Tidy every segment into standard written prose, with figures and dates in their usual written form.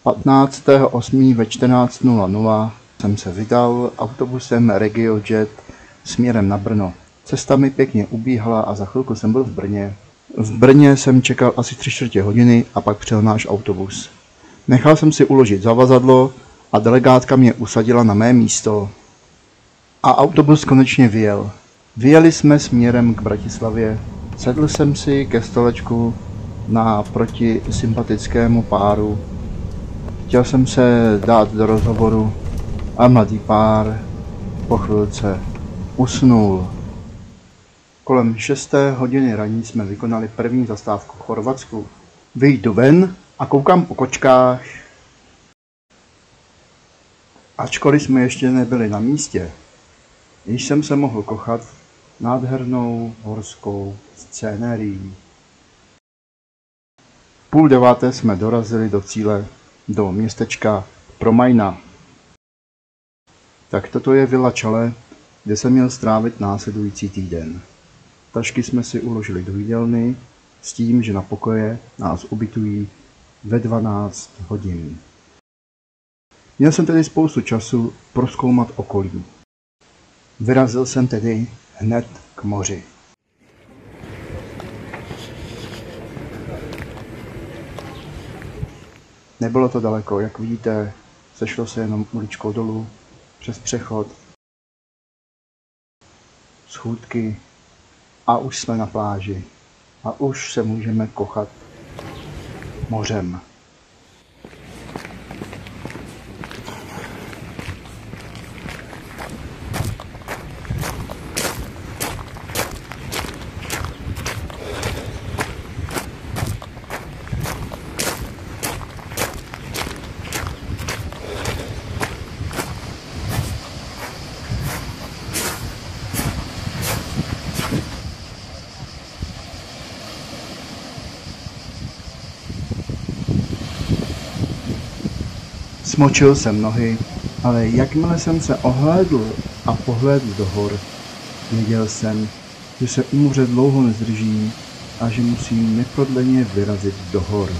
15.8. ve 14.00 jsem se vydal autobusem RegioJet směrem na Brno. Cesta mi pěkně ubíhala a za chvilku jsem byl v Brně. V Brně jsem čekal asi 3/4 hodiny a pak přijel náš autobus. Nechal jsem si uložit zavazadlo a delegátka mě usadila na mé místo. A autobus konečně vyjel. Vyjeli jsme směrem k Bratislavě. Sedl jsem si ke stolečku naproti sympatickému páru. Chtěl jsem se dát do rozhovoru a mladý pár po chvilce usnul. Kolem 6. hodiny raní jsme vykonali první zastávku v Chorvatsku. Vyjdu ven a koukám po kočkách. Ačkoliv jsme ještě nebyli na místě, již jsem se mohl kochat nádhernou horskou scénérií. 8:30 jsme dorazili do cíle, do městečka Promajna. Tak toto je Vila Čale, kde jsem měl strávit následující týden. Tašky jsme si uložili do jídelny s tím, že na pokoje nás ubytují ve 12 hodin. Měl jsem tedy spoustu času prozkoumat okolí. Vyrazil jsem tedy hned k moři. Nebylo to daleko, jak vidíte, sešlo se jenom uličkou dolů, přes přechod, schůdky a už jsme na pláži a už se můžeme kochat mořem. Smočil jsem nohy, ale jakmile jsem se ohlédl a pohlédl do hor, věděl jsem, že se u moře dlouho nezdržím a že musím neprodleně vyrazit do hor.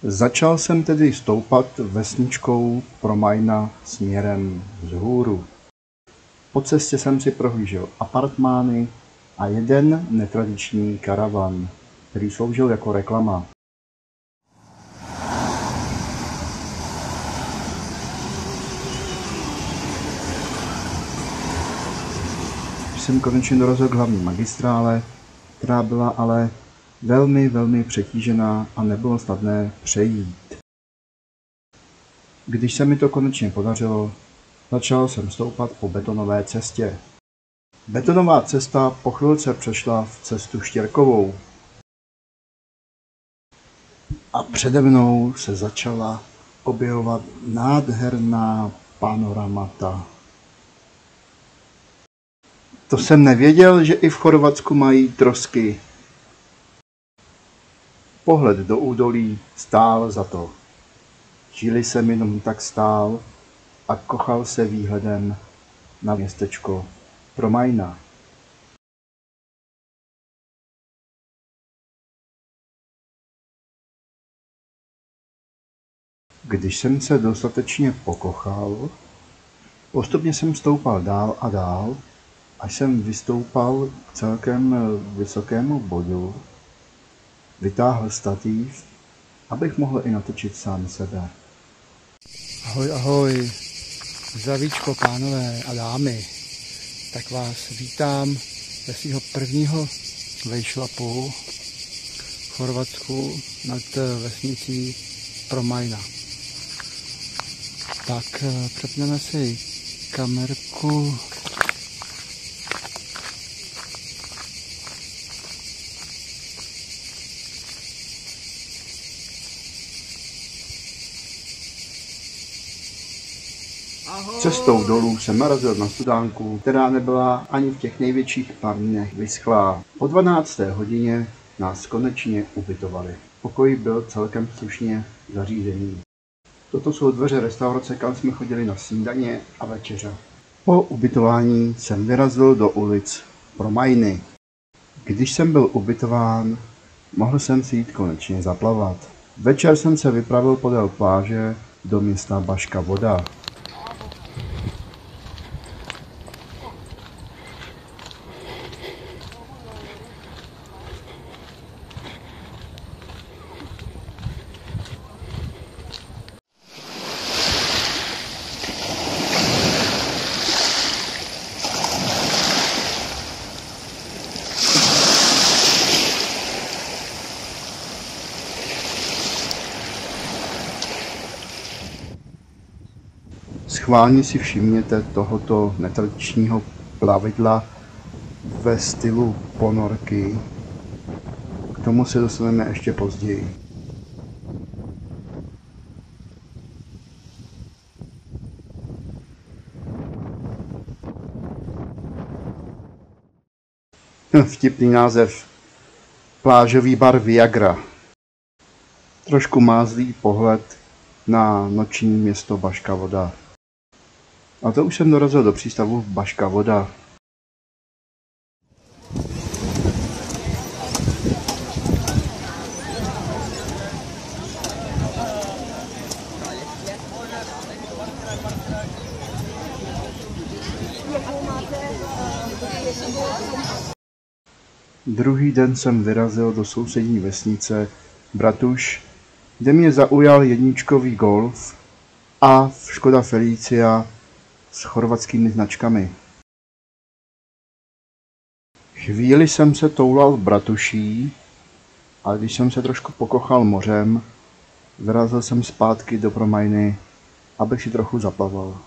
Začal jsem tedy stoupat vesničkou Promajna směrem vzhůru. Po cestě jsem si prohlížel apartmány a jeden netradiční karavan, který sloužil jako reklama. Jsem konečně dorazil k hlavní magistrále, která byla ale velmi přetížená a nebylo snadné přejít. Když se mi to konečně podařilo, začal jsem stoupat po betonové cestě. Betonová cesta po chvilce přešla v cestu štěrkovou. A přede mnou se začala objevovat nádherná panoramata. To jsem nevěděl, že i v Chorvatsku mají trosky. Pohled do údolí stál za to. Chvíli jsem jenom tak stál a kochal se výhledem na městečko Promajna. Když jsem se dostatečně pokochal, postupně jsem stoupal dál a dál, až jsem vystoupal k celkem vysokému bodu, vytáhl stativ, abych mohl i natočit sám sebe. Ahoj, ahoj, zdravíčko pánové a dámy. Tak vás vítám ze svého prvního vejšlapu v Chorvatsku nad vesnicí Promajna. Tak přepneme si kamerku. Cestou dolů jsem narazil na studánku, která nebyla ani v těch největších pramínech vyschlá. Po 12. hodině nás konečně ubytovali. Pokoj byl celkem slušně zařízený. Toto jsou dveře restaurace, kam jsme chodili na snídaně a večeře. Po ubytování jsem vyrazil do ulic Promajny. Když jsem byl ubytován, mohl jsem si jít konečně zaplavat. Večer jsem se vypravil podél pláže do města Baška Voda. Schválně si všimněte tohoto netradičního plavidla ve stylu ponorky. K tomu se dostaneme ještě později. Vtipný název. Plážový bar Viagra. Trošku mázlý pohled na noční město Baška Voda. A to už jsem dorazil do přístavu Baška Voda. Druhý den jsem vyrazil do sousední vesnice Bratuš, kde mě zaujal jedničkový Golf a Škoda Felicia s chorvatskými značkami. Chvíli jsem se toulal v Bratuší a když jsem se trošku pokochal mořem, vyrazil jsem zpátky do Promajny, abych si trochu zaplaval.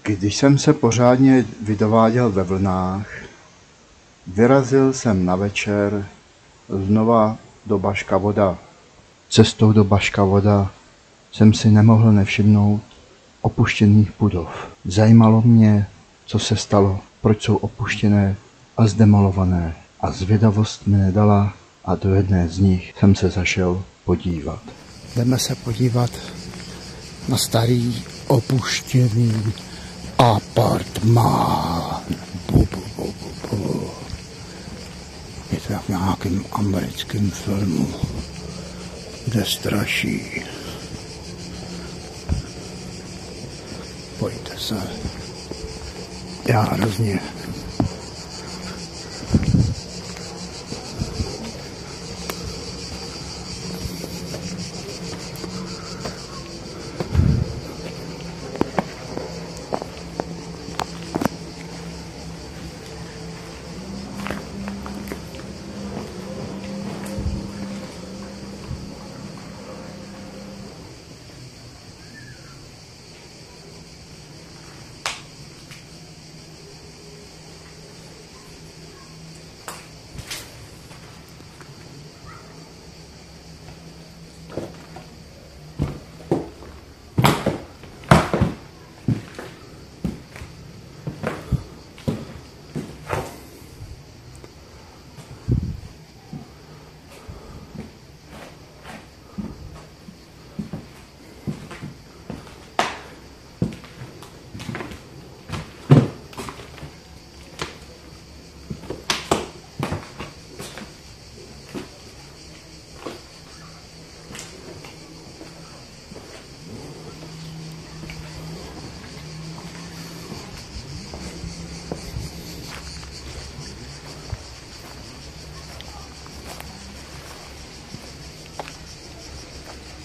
Když jsem se pořádně vydováděl ve vlnách, vyrazil jsem na večer znova do Baška Voda. Cestou do Baška Voda jsem si nemohl nevšimnout opuštěných budov. Zajímalo mě, co se stalo, proč jsou opuštěné a zdemolované. A zvědavost mi nedala a do jedné z nich jsem se zašel podívat. Jdeme se podívat na starý opuštěný apartmán. Je to jak v nějakém americkém filmu, kde straší. Pojďte se. Já hrozně.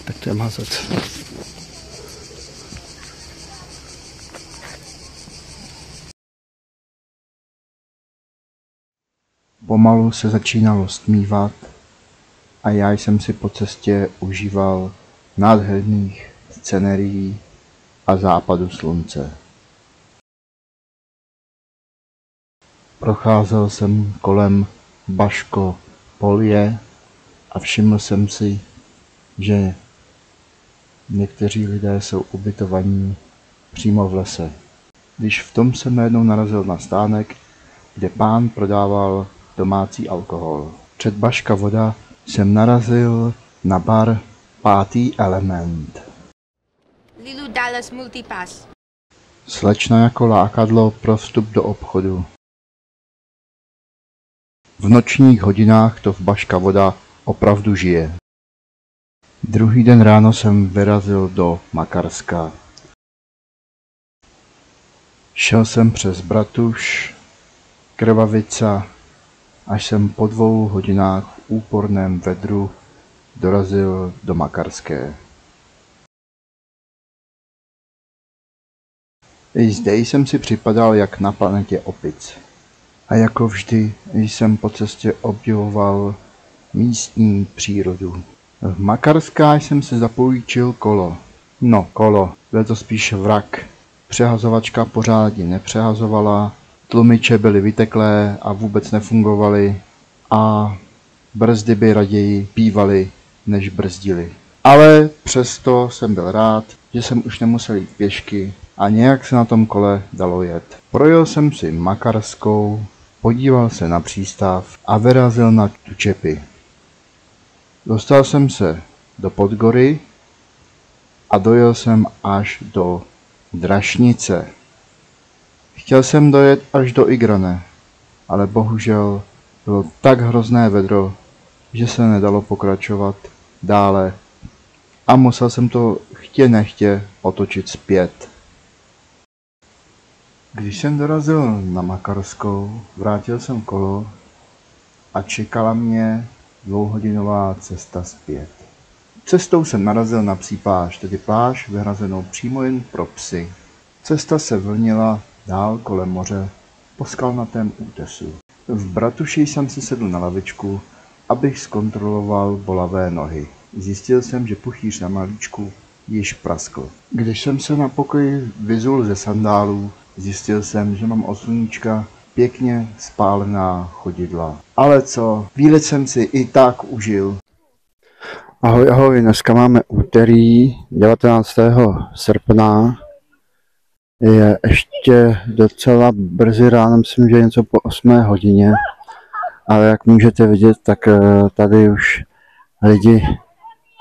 Tak to je mazec. Pomalu se začínalo stmívat a já jsem si po cestě užíval nádherných scenérií a západu slunce. Procházel jsem kolem Baško Polje a všiml jsem si, že někteří lidé jsou ubytovaní přímo v lese. Když v tom jsem najednou narazil na stánek, kde pán prodával domácí alkohol. Před Baška Voda jsem narazil na bar Pátý element. Lilu Dallas Multipass. Slečna jako lákadlo pro vstup do obchodu. V nočních hodinách to v Baška Voda opravdu žije. Druhý den ráno jsem vyrazil do Makarska. Šel jsem přes Bratuš, Krvavica, až jsem po 2 hodinách v úporném vedru dorazil do Makarské. I zde jsem si připadal jak na planetě opic. A jako vždy jsem po cestě obdivoval místní přírodu. V Makarská jsem se zapůjčil kolo. No, kolo, byl to spíš vrak. Přehazovačka pořádně nepřehazovala, tlumiče byly vyteklé a vůbec nefungovaly a brzdy by raději bývaly, než brzdily. Ale přesto jsem byl rád, že jsem už nemusel jít pěšky a nějak se na tom kole dalo jet. Projel jsem si Makarskou, podíval se na přístav a vyrazil na Tučepy. Dostal jsem se do Podgory a dojel jsem až do Drašnice. Chtěl jsem dojet až do Igrane, ale bohužel bylo tak hrozné vedro, že se nedalo pokračovat dále a musel jsem to chtě nechtě otočit zpět. Když jsem dorazil na Makarskou, vrátil jsem kolo a čekala mě 2hodinová cesta zpět. Cestou jsem narazil na psí pláž, tedy pláž vyhrazenou přímo jen pro psy. Cesta se vlnila dál kolem moře po skalnatém útesu. V Bratuši jsem si sedl na lavičku, abych zkontroloval bolavé nohy. Zjistil jsem, že puchýř na malíčku již praskl. Když jsem se na pokoji vyzul ze sandálů, zjistil jsem, že mám od sluníčka pěkně spálená chodidla. Ale co, výlet jsem si i tak užil. Ahoj, ahoj, dneska máme úterý 19. srpna. Je ještě docela brzy ráno, myslím, že něco po 8 hodině. Ale jak můžete vidět, tak tady už lidi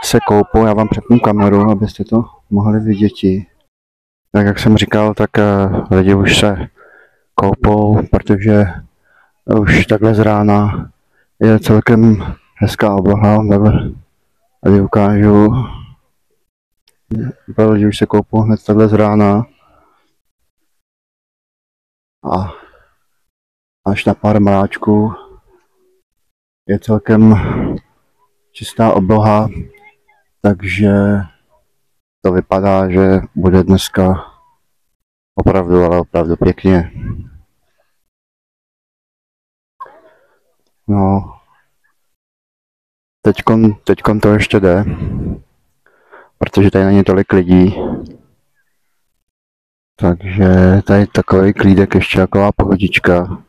se koupou. Já vám přepnu kameru, abyste to mohli vidět. Tak jak jsem říkal, tak lidi už se koupou, protože už takhle z rána je celkem hezká obloha. Takhle tady ukážu. Lidi už se koupou hned takhle z rána. A až na pár mráčků je celkem čistá obloha, takže to vypadá, že bude dneska opravdu, ale opravdu pěkně. No, teďkon to ještě jde, protože tady není tolik lidí. Takže tady takový klídek, ještě taková pohodička.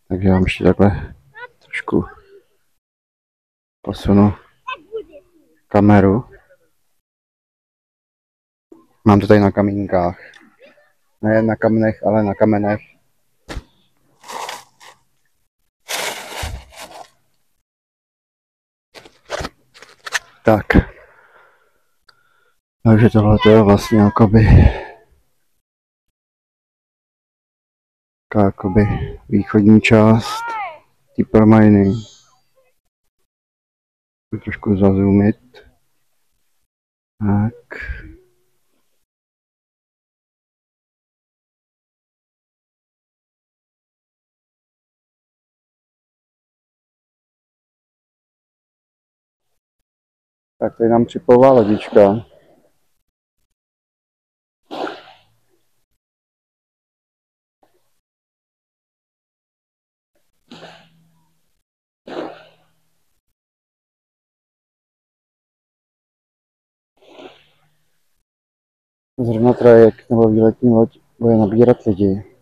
Takže já vám ještě takhle trošku posunu kameru. Mám to tady na kamínkách. Ne na kamenech, ale na kamenech. Tak. Takže tohle je vlastně jakoby východní část té pramajny. Trošku zazoomit. Tak. Tak tady nám připlouvá lodička. Zrovna trajekt nebo výletní loď bude nabírat lidi.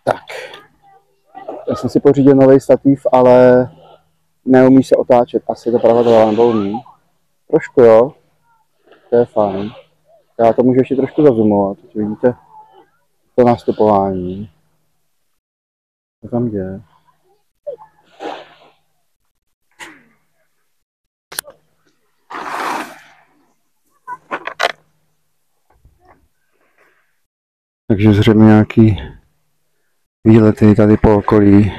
Tak. Já jsem si pořídil nový stativ, ale neumí se otáčet. Asi to pravidla nebo umí. Trošku jo. To je fajn. Já to můžu ještě trošku zazumovat. Vidíte to nastupování. Co tam děje? Takže zřejmě nějaký výlety tady po okolí.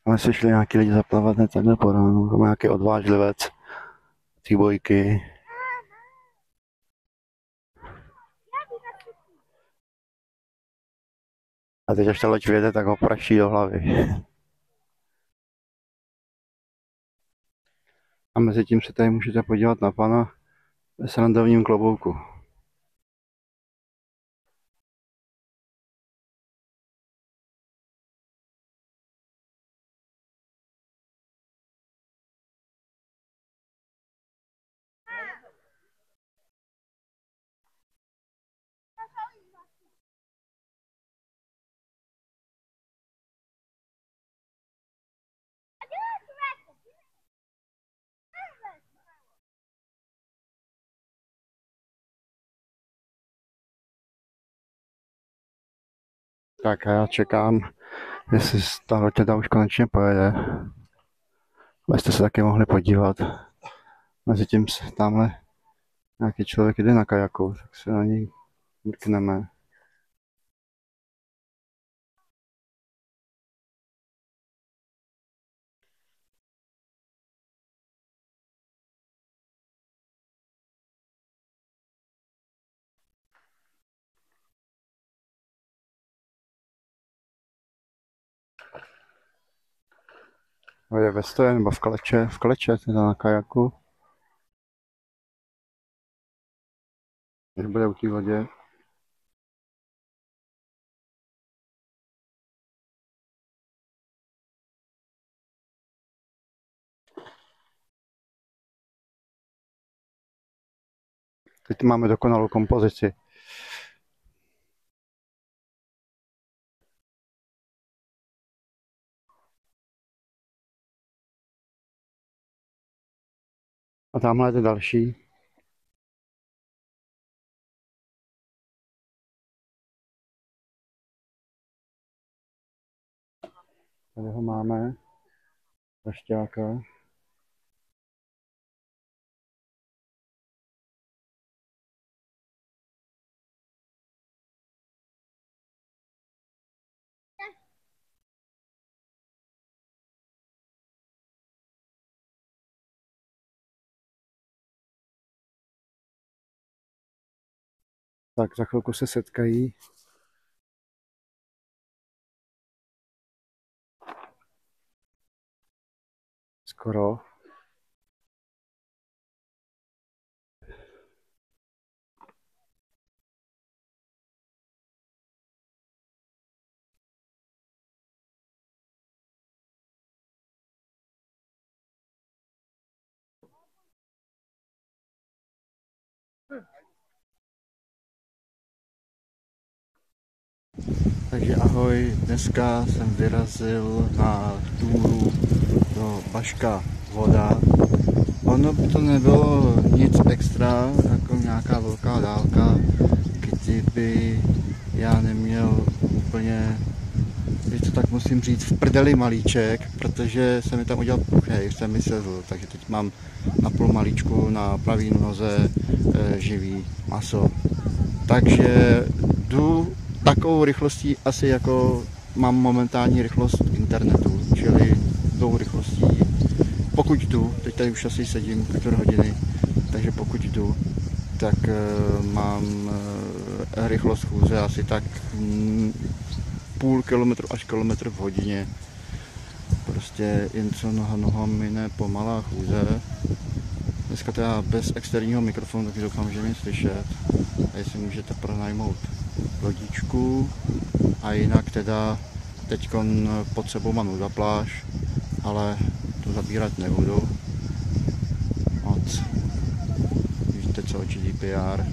Ale se šli nějaký lidi zaplavat hned takhle po ránu, jako nějaký odvážlivec, ty bojky. A teď až ta loď vyjede, tak ho praší do hlavy. A mezi tím se tady můžete podívat na pana ve srandovním klobouku. Tak a já čekám, jestli ta loď teda už konečně pojede. Abyste se taky mohli podívat. Mezitím se tamhle nějaký člověk jde na kajaku, tak se na něj mrkneme. Je ve stoje nebo v kleče teda na kajaku. Když bude u té lodě. Teď máme dokonalou kompozici. A tamhle je to další. Tady ho máme. Rašťáka. Tak za chvilku se setkají. Skoro. Takže ahoj, dneska jsem vyrazil na túru do Baška Voda. Ono by to nebylo nic extra, jako nějaká velká dálka, kdyby já neměl úplně, když to tak musím říct, v prdeli malíček, protože se mi tam udělal průchej, jsem mi sezl, takže teď mám na půl malíčku na pravý noze živý maso. Takže jdu takovou rychlostí asi jako mám momentální rychlost internetu, čili tou rychlostí, pokud jdu, teď tady už asi sedím 4 hodiny, takže pokud jdu, tak mám rychlost chůze asi tak půl kilometru až kilometr v hodině. Prostě jen co noha mine pomalá chůze. Dneska teda bez externího mikrofonu, takže doufám, že mě slyšet. A jestli můžete pronajmout lodičku. A jinak teda teďkon pod sebou mám nuda pláž, ale to zabírat nebudu moc. Víte co, GDPR.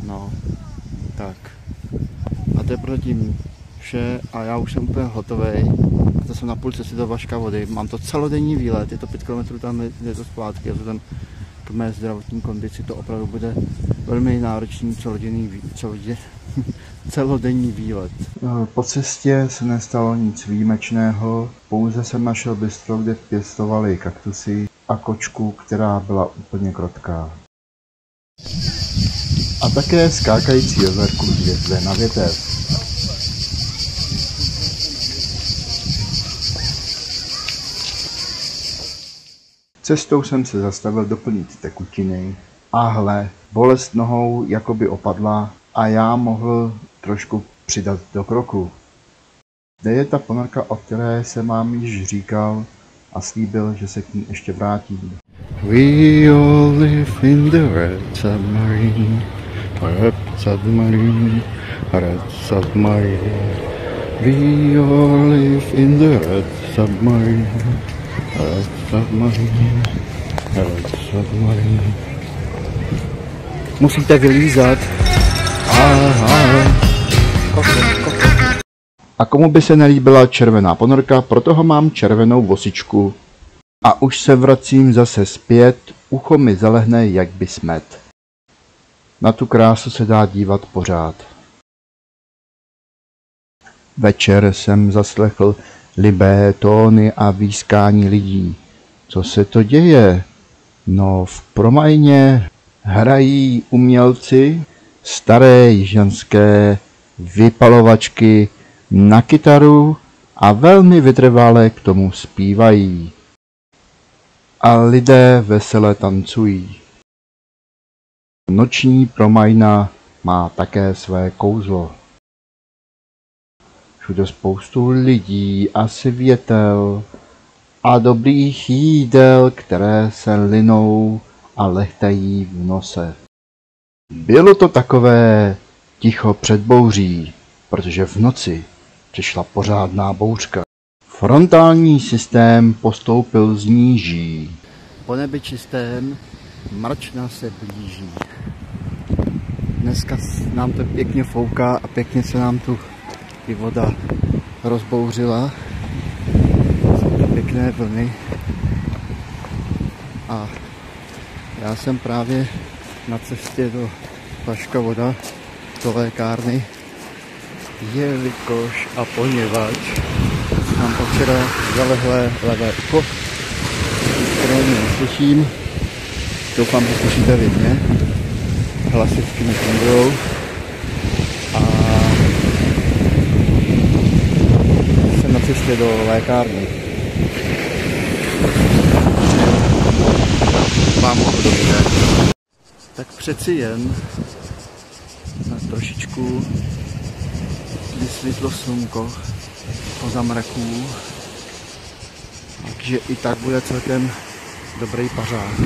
No, tak. A to je prozatím vše a já už jsem úplně hotovej. A to jsem na půl cesty do Baška Vody. Mám to celodenní výlet, je to 5 km tam, je to zpátky. Já jsem tam k mé zdravotní kondici to opravdu bude velmi náročný celodenní výlet. Po cestě se nestalo nic výjimečného, pouze jsem našel bistro, kde pěstovali kaktusy a kočku, která byla úplně krotká. A také skákající jezerku z větve na větev. Cestou jsem se zastavil doplnit tekutiny a hle, bolest nohou jakoby opadla a já mohl trošku přidat do kroku. Kde je ta ponorka, o které jsem vám již říkal a slíbil, že se k ní ještě vrátím. We all live in the red submarine, red submarine, red submarine. We all live in the red submarine, red submarine, red submarine. Musíte vylízat. A komu by se nelíbila červená ponorka, proto mám červenou vosičku. A už se vracím zase zpět, ucho mi zalehne jak by smet. Na tu krásu se dá dívat pořád. Večer jsem zaslechl libé tóny a výskání lidí. Co se to děje? No, v Promajně hrají umělci staré jižanské vypalovačky na kytaru a velmi vytrvale k tomu zpívají. A lidé vesele tancují. Noční Promajna má také své kouzlo. Všude spoustu lidí a světel a dobrých jídel, které se linou a lehtají v nose. Bylo to takové ticho před bouří, protože v noci přišla pořádná bouřka. Frontální systém postoupil z níží. Po nebi čistém, mračna se blíží. Dneska nám to pěkně fouká a pěkně se nám tu i voda rozbouřila. Jsou to pěkné vlny. A já jsem právě na cestě do Paška voda, do lékárny, jelikož a poněvadž mám včera zalehlé levé ucho, které mě neslyším. Doufám, že slyšíte vy mě. Hlasivky mi fungujou. A jsem na cestě do lékárny. Vám ho dobře. Tak přeci jen na trošičku vysvětlo slunko po zamraků, takže i tak bude celkem dobrý pařák.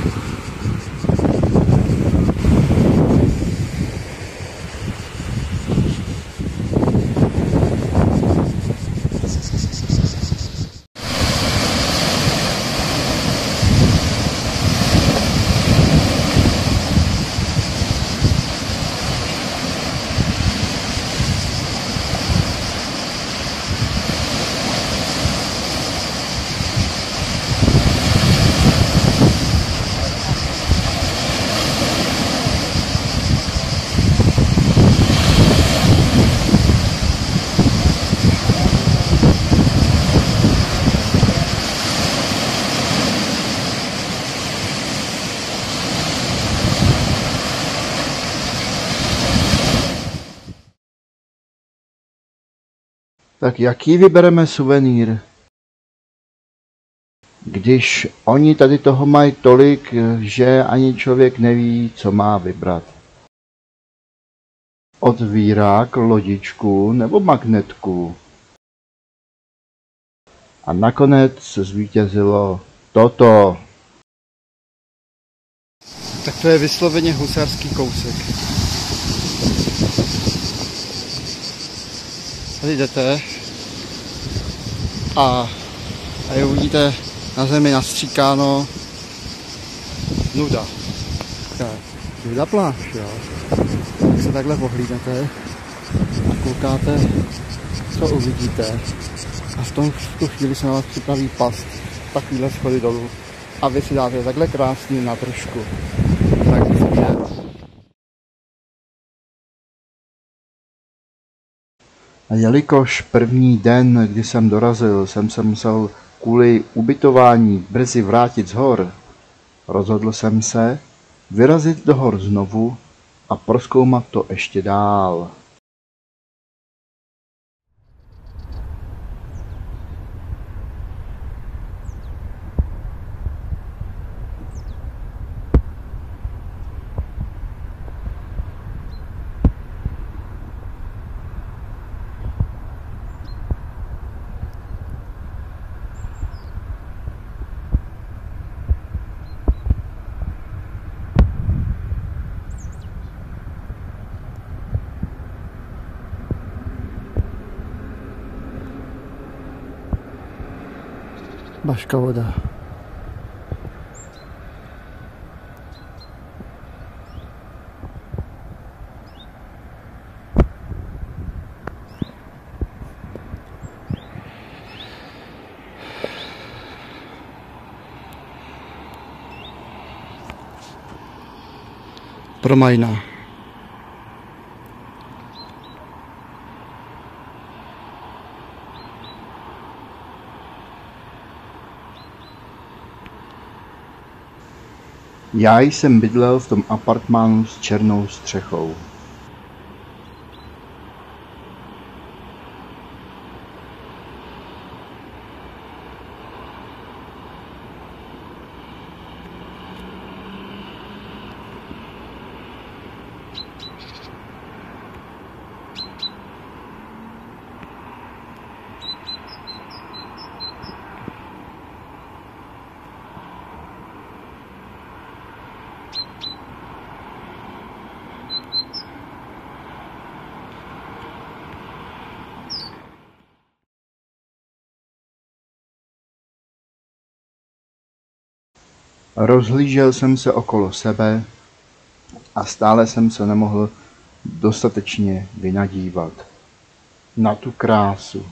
Tak jaký vybereme suvenýr? Když oni tady toho mají tolik, že ani člověk neví, co má vybrat. Otvírák, lodičku nebo magnetku. A nakonec se zvítězilo toto. Tak to je vysloveně husarský kousek. Tady jdete a tady uvidíte na zemi nastříkáno nuda. Nuda pláž, jo. Tak se takhle pohlídnete a koukáte, co uvidíte. A v tu chvíli se na vás připraví past, takovýhle schody dolů a vy si dáte takhle krásně na trošku. Tak vidět. A jelikož první den, kdy jsem dorazil, jsem se musel kvůli ubytování brzy vrátit z hor, rozhodl jsem se vyrazit do hor znovu a prozkoumat to ještě dál. Baška voda. Promajna. Já jsem bydlel v tom apartmánu s černou střechou. Rozhlížel jsem se okolo sebe a stále jsem se nemohl dostatečně vynadívat na tu krásu.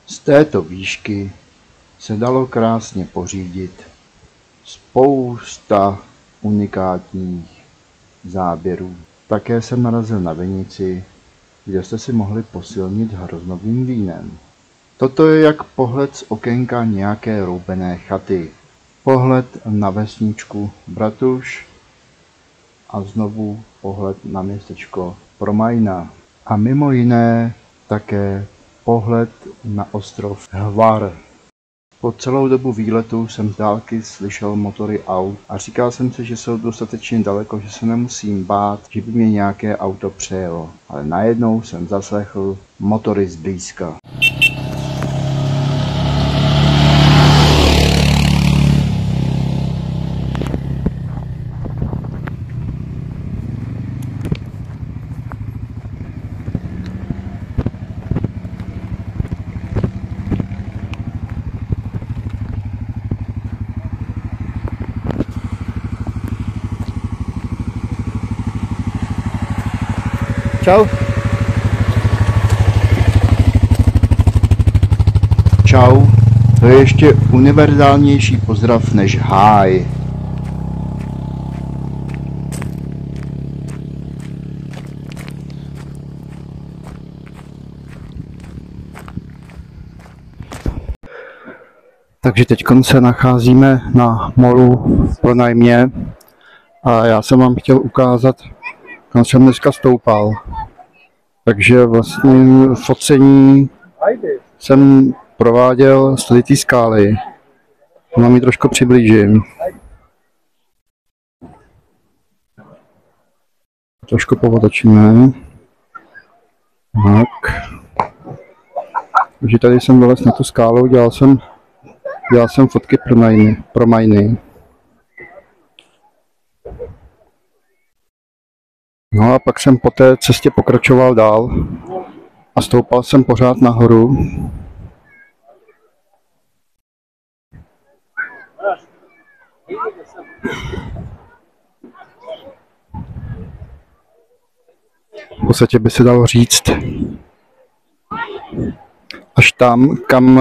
Z této výšky se dalo krásně pořídit spousta unikátních záběrů. Také jsem narazil na vinici, kde jste si mohli posilnit hroznovým vínem. Toto je jak pohled z okénka nějaké roubené chaty. Pohled na vesničku Bratuš a znovu pohled na městečko Promajna. A mimo jiné také pohled na ostrov Hvar. Po celou dobu výletu jsem z dálky slyšel motory aut a říkal jsem si, že jsou dostatečně daleko, že se nemusím bát, že by mě nějaké auto přejelo. Ale najednou jsem zaslechl motory zblízka. Čau. Čau. To je ještě univerzálnější pozdrav než háj. Takže teď se nacházíme na molu Pronajmě a já jsem vám chtěl ukázat, kam jsem dneska stoupal. Takže vlastně focení jsem prováděl z té skály. Vám ji trošku přiblížím. Trošku povotočíme. Tak. Takže tady jsem vylez na tu skálu, dělal jsem fotky pro majny. No a pak jsem po té cestě pokračoval dál a stoupal jsem pořád nahoru. V podstatě by se dalo říct až tam, kam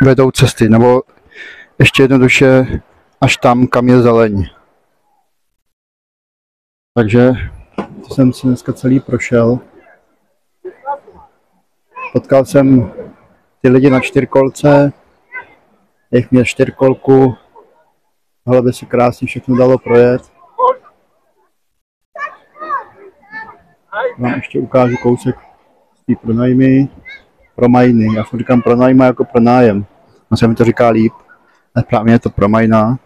vedou cesty, nebo ještě jednoduše až tam, kam je zeleň. Takže to jsem si dneska celý prošel. Potkal jsem ty lidi na čtyřkolce, jak měl čtyřkolku, tohle by se krásně všechno dalo projet. Vám ještě ukážu kousek z té pronajmy, pro majny. Já furt říkám pronajma jako pronájem. No se mi to říká líp, ale právě je to promajná.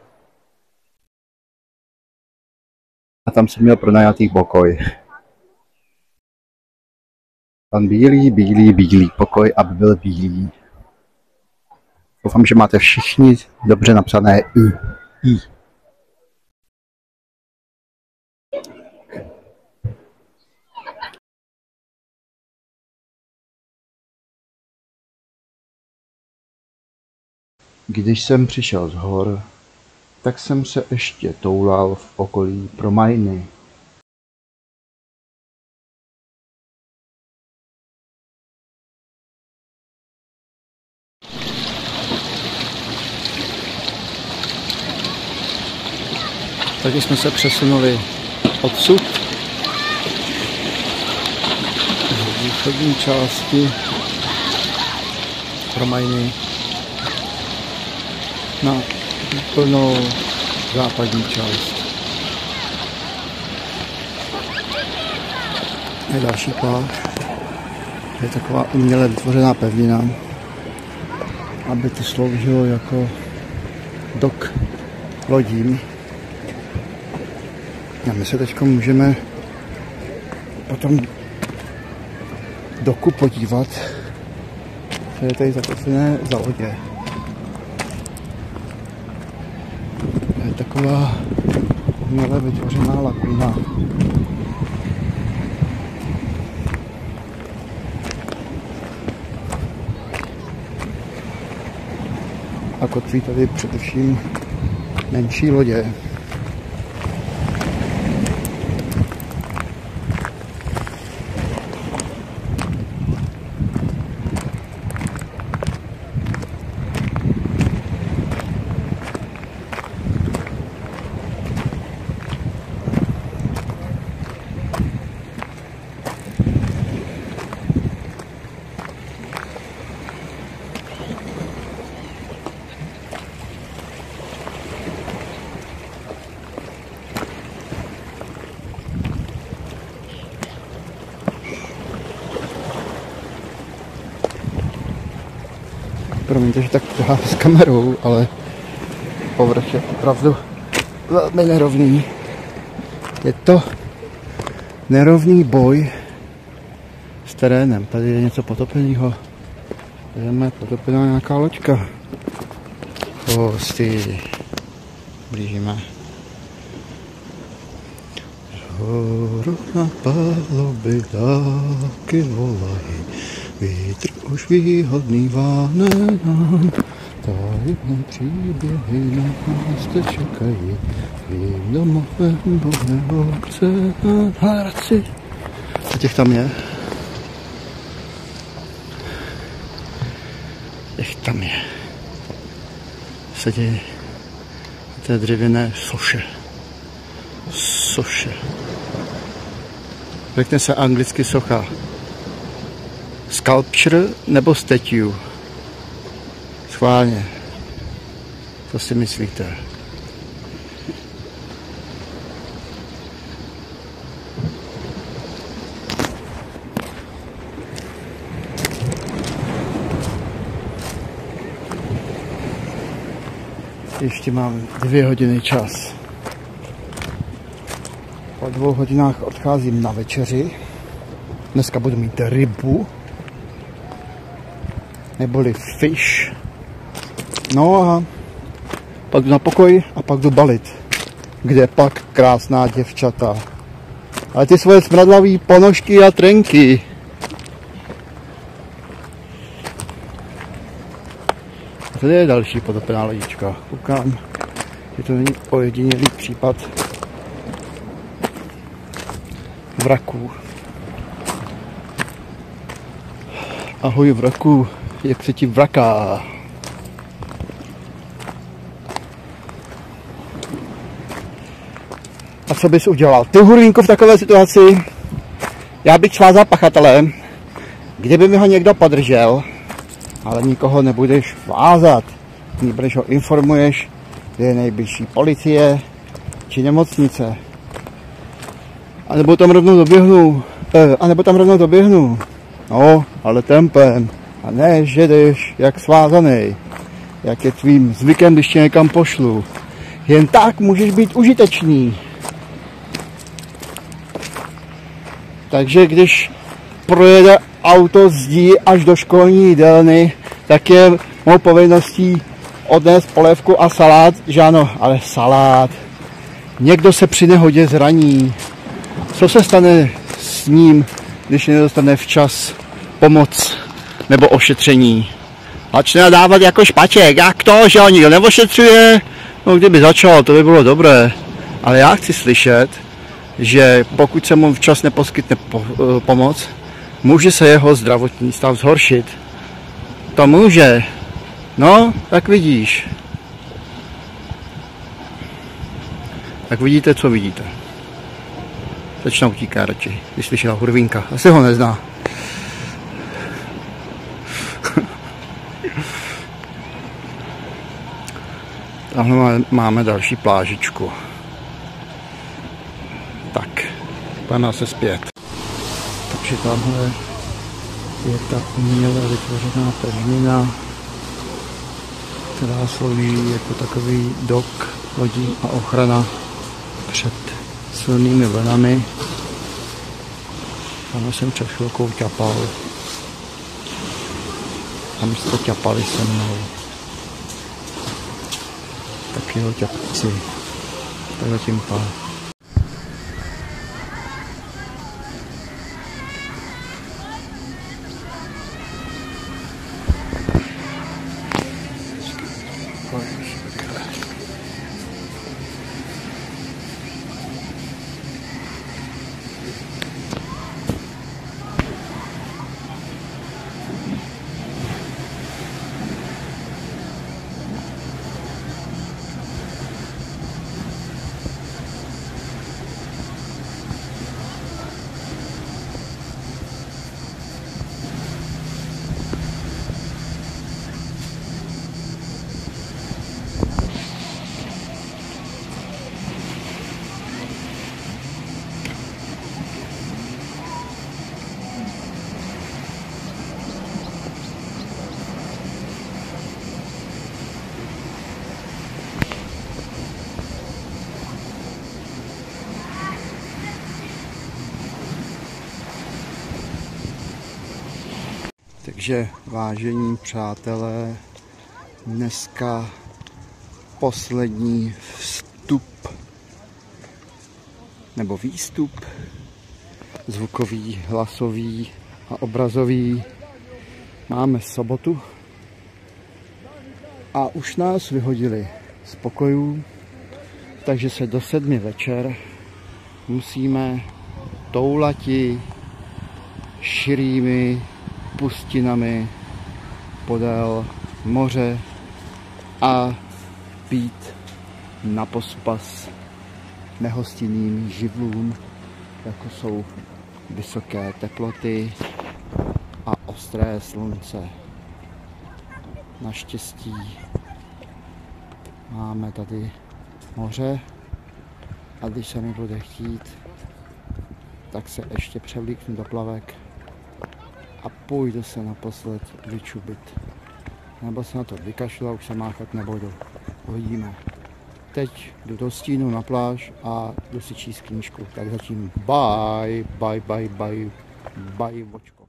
A tam jsem měl pronajatý pokoj. Pan bílý pokoj, aby byl bílý. Doufám, že máte všichni dobře napsané I. Když jsem přišel z hor, tak jsem se ještě toulal v okolí Promajny. Takže jsme se přesunuli odsud z východní části Promajny na úplnou západní část. Je další pláž. Je taková uměle vytvořená pevnina, aby to sloužilo jako dok lodím. A my se teď můžeme potom doku podívat, co je tady zakotvené za lodě. Je taková uměle vytvořená laguna. A kotví tady především menší lodě. Promiňte, že tak tahám s kamerou, ale povrch je opravdu velmi nerovný. Je to nerovný s terénem. Tady je něco potopeného. Tady je potopená nějaká loďka. Hosty. Blížíme. Horu na paluby dálky volají. Vítr už výhodný váne nám, tajemné příběhy na nás te čekají. Svým domovem Bohemolce na Hradci. A těch tam je. Těch tam je. Sedí na té dřevěné soše. Soše. Řekne se anglicky socha. Sculpture nebo statue? Schválně. Co si myslíte? Ještě mám 2 hodiny čas. Po 2 hodinách odcházím na večeři. Dneska budu mít rybu. neboli Fish. No a pak jdu na pokoj a pak jdu balit, kde pak krásná děvčata. Ale ty svoje smradlavé ponožky a trenky. A tady je další potopená lodička. Koukám, že to není ojedinělý případ vraků. Ahoj vraku, jak se ti vraká? A co bys udělal? Ty hurvínku v takové situaci, já bych svázal pachatele, kdyby mi ho někdo podržel, ale nikoho nebudeš vázat. Nebudeš ho informuješ, kde je nejbližší policie či nemocnice. A nebo tam rovnou doběhnu. No, ale tempem. A ne, že jdeš jak svázaný. Jak je tvým zvykem, když tě někam pošlu. Jen tak můžeš být užitečný. Takže když projede auto zdí až do školní jídelny, tak je mou povinností odnést polévku a salát, že ano, ale salát. Někdo se při nehodě zraní. Co se stane s ním, když nedostane včas pomoc nebo ošetření? Začne dávat jako špaček. Jak to, že ho nikdo neošetřuje? No kdyby začal, to by bylo dobré. Ale já chci slyšet, že pokud se mu včas neposkytne pomoc, může se jeho zdravotní stav zhoršit. To může. No, tak vidíš. Tak vidíte, co vidíte. Začne utíká radši, když slyšela hurvínka. Asi ho nezná. Tahle máme další plážičku. Tak, pojďme se zpět. Takže tamhle je ta uměle vytvořená pevnina, která slouží jako takový dok lodí a ochrana před silnými vlnami. Tam jsem před chvilkou ťapal. Tam jste ťapali se mnou. Tak jeho ťapci. Tak zatím pár. Takže vážení přátelé, dneska poslední vstup nebo výstup zvukový, hlasový a obrazový. Máme sobotu a už nás vyhodili z pokojů, takže se do 7 večer musíme toulati širými pustinami podél moře a pít na pospas nehostinným živlům, jako jsou vysoké teploty a ostré slunce. Naštěstí máme tady moře a když se mi bude chtít, tak se ještě převlíknu do plavek a půjdu se naposled vyčubit. Nebo se na to vykašlu a už se máchat nebudu. Uvidíme. Teď jdu do stínu na pláž a jdu si číst knížku. Tak zatím bye, bye, bye, bye, bye, vočko.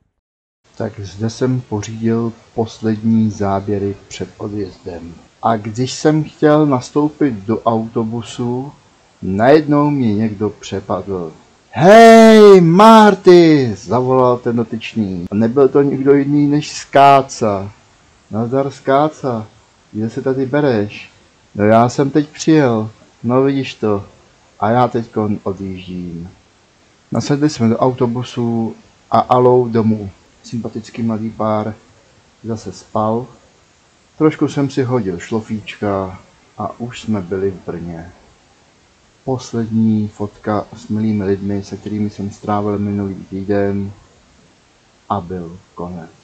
Tak zde jsem pořídil poslední záběry před odjezdem. A když jsem chtěl nastoupit do autobusu, najednou mě někdo přepadl. Hej, Marty, zavolal ten dotyčný. A nebyl to nikdo jiný než Skáca. Nazdar, Skáca, kde se tady bereš? No já jsem teď přijel, no vidíš to. A já teďko odjíždím. Nasedli jsme do autobusu a alou domů. Sympatický mladý pár zase spal. Trošku jsem si hodil šlofíčka a už jsme byli v Brně. Poslední fotka s milými lidmi, se kterými jsem strávil minulý týden a byl konec.